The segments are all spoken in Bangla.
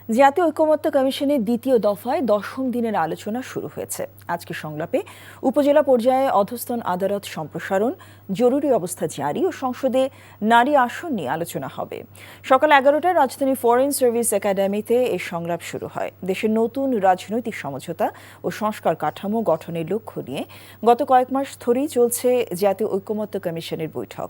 জাতীয় ঐকমত্য কমিশনের দ্বিতীয় দফায় 10ম দিনের আলোচনা শুরু হয়েছে। আজকে সংলাপে উপজেলা পর্যায়ে অধস্তন আদালত সম্প্রসারণ, জরুরি অবস্থা জারি ও সংসদে নারী আসন নিয়ে আলোচনা হবে। সকাল 11টায় রাজধানী ফরেন সার্ভিস একাডেমিতে এই সংলাপ শুরু হয়। দেশের নতুন রাজনৈতিক সমঝোতা ও সংস্কার কাঠামো গঠনের লক্ষ্য নিয়ে গত কয়েক মাস ধরেই চলছে জাতীয় ঐকমত্য কমিশনের বৈঠক।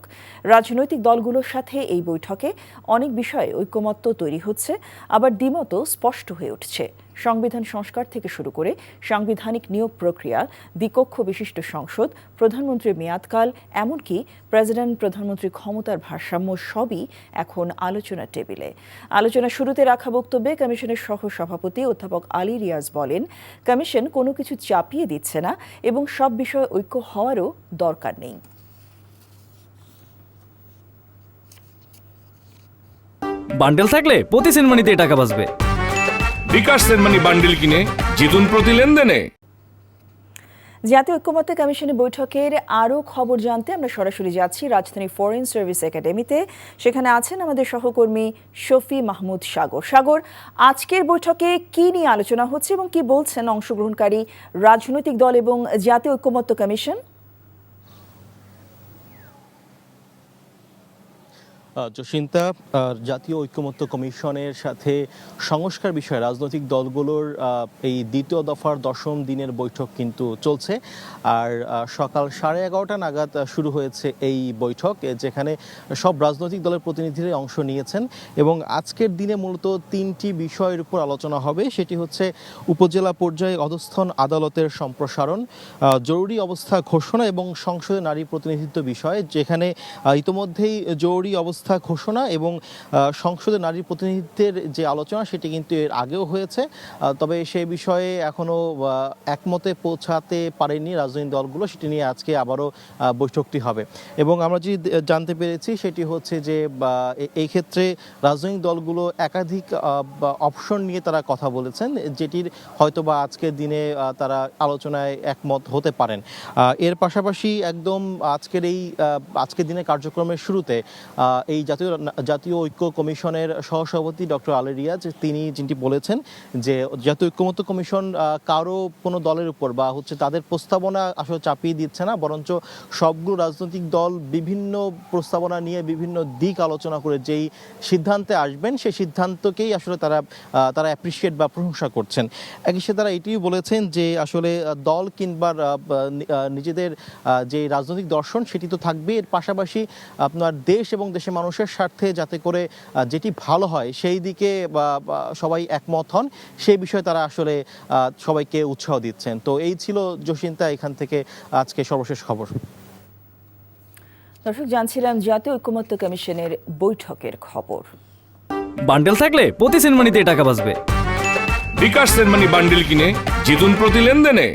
রাজনৈতিক দলগুলোর সাথে এই বৈঠকে অনেক বিষয়ে ঐকমত্য তৈরি হচ্ছে, আবার দ্বিমত স্পষ্ট হয়ে উঠছে। সংবিধান সংস্কার থেকে শুরু করে সাংবিধানিক নিয়োগ প্রক্রিয়া, দ্বিকক্ষ বিশিষ্ট সংসদ, প্রধানমন্ত্রীর মেয়াদকাল, এমনকি প্রেসিডেন্ট প্রধানমন্ত্রীর ক্ষমতার ভারসাম্য সবই এখন আলোচনার টেবিলে। আলোচনা শুরুতে রাখা বক্তব্যে কমিশনের সহ সভাপতি অধ্যাপক আলী রিয়াজ বলেন, কমিশন কোনো কিছু চাপিয়ে দিচ্ছে না এবং সব বিষয়ে ঐক্য হওয়ারও দরকার নেই। বান্ডেল থাকলে প্রতি সেনমানিতে টাকা বাঁচবে। বিকাশ সেনমানি বান্ডেল কিনে জিতুন প্রতি লেনদেনে। জাতীয় ঐকমত্য কমিশনের বৈঠকের আরও খবর জানতে আমরা সরাসরি যাচ্ছি রাজধানী ফরেন সার্ভিস একাডেমিতে। সেখানে আছেন আমাদের সহকর্মী শফি মাহমুদ সাগর। সাগর, আজকের বৈঠকে কি নিয়ে আলোচনা হচ্ছে এবং কি বলছেন অংশগ্রহণকারী রাজনৈতিক দল এবং জাতীয় ঐকমত্য কমিশন? জসিন্তা, জাতীয় ঐকমত্য কমিশনের সাথে সংস্কার বিষয়ে রাজনৈতিক দলগুলোর এই দ্বিতীয় দফার 10ম দিনের বৈঠক কিন্তু চলছে। আর সকাল 11:30 নাগাদ শুরু হয়েছে এই বৈঠক, যেখানে সব রাজনৈতিক দলের প্রতিনিধিরা অংশ নিয়েছেন। এবং আজকের দিনে মূলত 3টি বিষয়ের উপর আলোচনা হবে। সেটি হচ্ছে উপজেলা পর্যায়ে অধস্থন আদালতের সম্প্রসারণ, জরুরি অবস্থা ঘোষণা এবং সংসদে নারী প্রতিনিধিত্ব বিষয়, যেখানে ইতোমধ্যেই জরুরি অবস্থা ঘোষণা এবং সংসদে নারী প্রতিনিধিত্বের যে আলোচনা সেটি কিন্তু এর আগেও হয়েছে। তবে সেই বিষয়ে এখনো একমতে পৌঁছাতে পারেনি রাজনৈতিক দলগুলো, সেটি নিয়ে আজকে আবারও বৈঠকটি হবে। এবং আমরা যে জানতে পেরেছি সেটি হচ্ছে যে এই ক্ষেত্রে রাজনৈতিক দলগুলো একাধিক অপশন নিয়ে তারা কথা বলেছেন, যেটির হয়তোবা আজকের দিনে তারা আলোচনায় একমত হতে পারেন। এর পাশাপাশি একদম আজকের দিনে কার্যক্রমের শুরুতে এই জাতীয় ঐক্য কমিশনের সহসভাপতি ডক্টর আলী রিয়াজ তিনি যেটি বলেছেন যে জাতীয় ঐক্যমত্য কমিশন কারো কোনো দলের উপর বা তাদের প্রস্তাবনা আসলে চাপিয়ে দিচ্ছে না, বরঞ্চ সবগুলো রাজনৈতিক দল বিভিন্ন প্রস্তাবনা নিয়ে বিভিন্ন দিক আলোচনা করে যেই সিদ্ধান্তে আসবেন সেই সিদ্ধান্তকেই আসলে তারা অ্যাপ্রিসিয়েট বা প্রশংসা করছেন। একই সাথে তারা এটিও বলেছেন যে আসলে দল কিংবা নিজেদের যে রাজনৈতিক দর্শন সেটি তো থাকবে, এর পাশাপাশি আপনার দেশ এবং দেশের মানুষের স্বার্থে যাতে করে যেটি ভালো হয় সেই দিকে সবাই একমত হন, সেই বিষয়ে তারা আসলে সবাইকে উৎসাহ দিচ্ছেন। তো এই ছিল জসিন্তা এখান থেকে আজকে সর্বশেষ খবর। দর্শক, জানছিলাম জাতীয় ঐকমত্য কমিশনের বৈঠকের খবর। বান্ডেল থাকলে প্রতি সেনমানিতে টাকা বাঁচবে। বিকাশ সেনমানি বান্ডেল কিনে জিতুন প্রতি লেনদেনে।